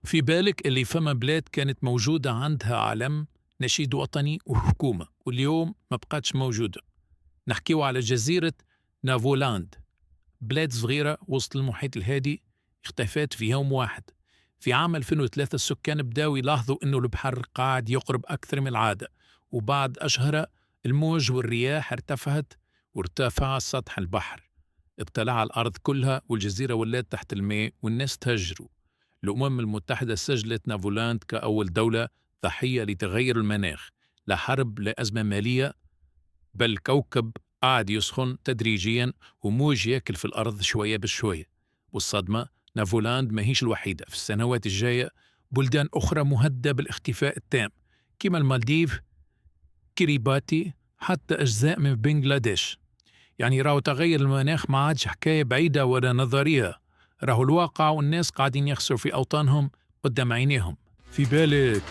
في بالك اللي فما بلاد كانت موجودة عندها علم، نشيد وطني وحكومة، واليوم ما بقاتش موجودة. نحكيو على جزيرة نافولاند، بلاد صغيرة وسط المحيط الهادي اختفت في يوم واحد. في عام 2003 السكان بداوا يلاحظوا أنه البحر قاعد يقرب أكثر من العادة، وبعد أشهر الموج والرياح ارتفعت وارتفع سطح البحر، ابتلع الأرض كلها والجزيرة ولات تحت الماء والناس تهجروا. الأمم المتحدة سجلت نافولاند كأول دولة ضحية لتغير المناخ، لا حرب لا أزمة مالية، بل الكوكب قاعد يسخن تدريجيا وموج ياكل في الأرض شوية بشوية. والصدمة، نافولاند ما هيش الوحيدة. في السنوات الجاية بلدان أخرى مهددة بالاختفاء التام، كما المالديف، كيريباتي، حتى أجزاء من بنغلاديش. يعني راهو تغير المناخ ما عادش حكاية بعيدة ولا نظرية، راهو الواقع والناس قاعدين يخسروا في أوطانهم قدام عينيهم. في بالك